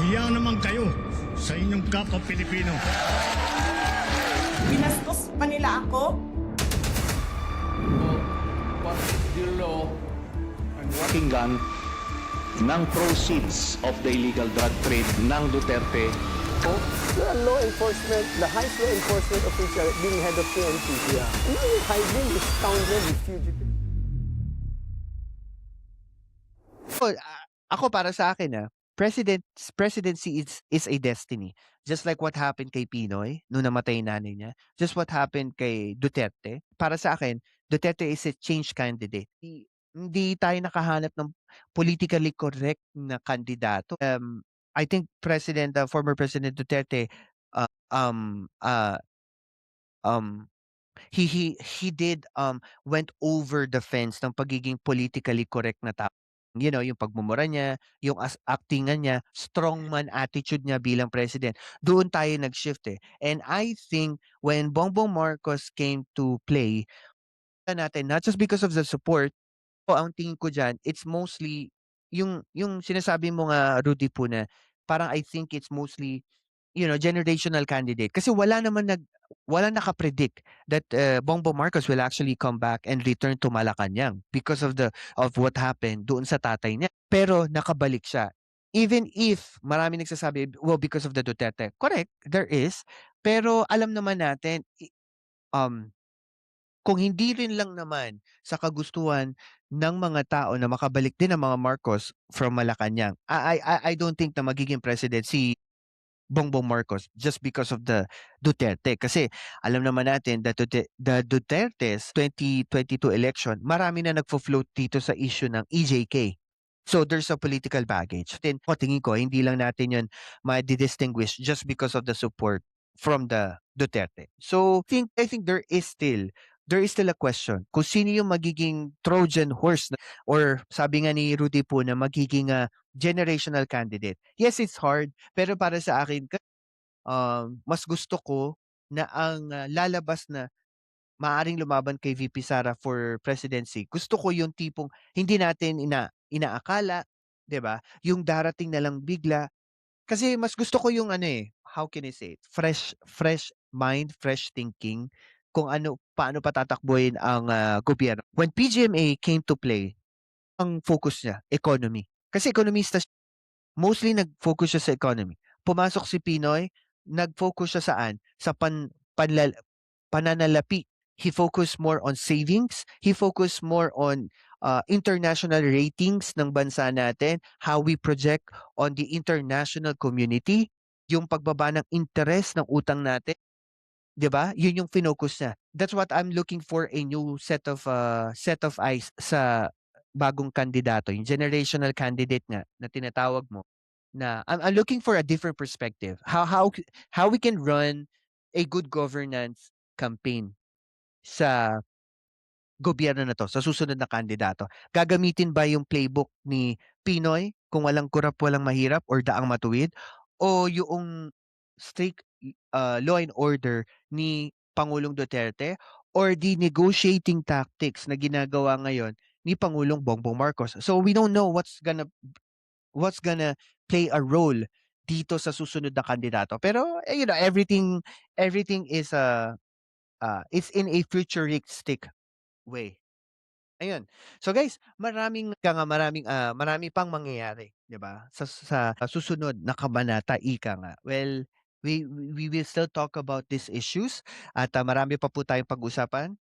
Nahiya naman kayo sa inyong kapwa Pilipino. Binastos pa nila ako. What is the law and what Pakinggan ng proceeds of the illegal drug trade ng Duterte. The law enforcement, the highest law enforcement official being head of PNP. Yeah. And now you're hiding this scoundrel, this fugitive. Ako para sa akin presidency is a destiny. Just like what happened kay Pinoy nung namatay yung nanay niya. Just what happened kay Duterte. Para sa akin, Duterte is a change candidate. Hindi tayo nakahanap ng politically correct na kandidato. I think former President Duterte, he did went over the fence ng pagiging politically correct na tao. You know, yung pagmumura niya, yung actingan niya, strongman attitude niya bilang president. Doon tayo nag-shift eh. And I think when Bongbong Marcos came to play, natin, not just because of the support, ang tingin ko dyan, it's mostly, yung sinasabi mo nga, Rudy po na, parang I think it's mostly, generational candidate. Kasi wala nakapredict that Bongbong Marcos will actually come back and return to Malacanang because of what happened doon sa tatay niya. Pero nakabalik siya. Even if marami nagsasabi, well, because of the Duterte. Correct, there is. Pero alam naman natin, kung hindi rin lang naman sa kagustuhan ng mga tao na makabalik din ang mga Marcos from Malacanang, I don't think na magiging president si Bongbong Marcos just because of the Duterte. Kasi alam naman natin that the Duterte's 2022 election, marami na nagfo-float dito sa issue ng EJK. So there's a political baggage. Then, tingin ko, hindi lang natin yun ma-distinguish just because of the support from the Duterte. So I think there is still a question kung sino yung magiging Trojan horse or sabi nga ni Rudy po na magiging generational candidate. Yes, it's hard, pero para sa akin, mas gusto ko na ang lalabas na maaring lumaban kay VP Sara for presidency. Gusto ko yung tipong hindi natin inaakala, 'di ba? Yung darating na lang bigla. Kasi mas gusto ko yung how can I say it? Fresh mind, fresh thinking kung paano patatakbuhin ang gobyerno. When PGMA came to play, ang focus niya, economy. Kasi ekonomista mostly nag-focus siya sa economy. Pumasok si Pinoy, nag-focus siya saan? Sa pananalapi. He focused more on savings. He focused more on international ratings ng bansa natin, how we project on the international community, yung pagbaba ng interest ng utang natin. 'Di ba? Yun yung finocus niya. That's what I'm looking for, a new set of eyes sa bagong kandidato, yung generational candidate nga na tinatawag mo, na I'm looking for a different perspective. How we can run a good governance campaign sa gobyerno na 'to, sa susunod na kandidato. Gagamitin ba yung playbook ni Pinoy kung walang kurap, walang mahirap or daang matuwid, o yung strict law and order ni Pangulong Duterte, or the negotiating tactics na ginagawa ngayon ni Pangulong Bongbong Marcos? So we don't know what's gonna play a role dito sa susunod na kandidato. Pero everything is it's in a futuristic way. Ayun. So guys, marami pang mangyayari, 'di ba? Sa susunod na kabanata, ika nga. Well, we will still talk about these issues at marami pa po tayong pag-usapan.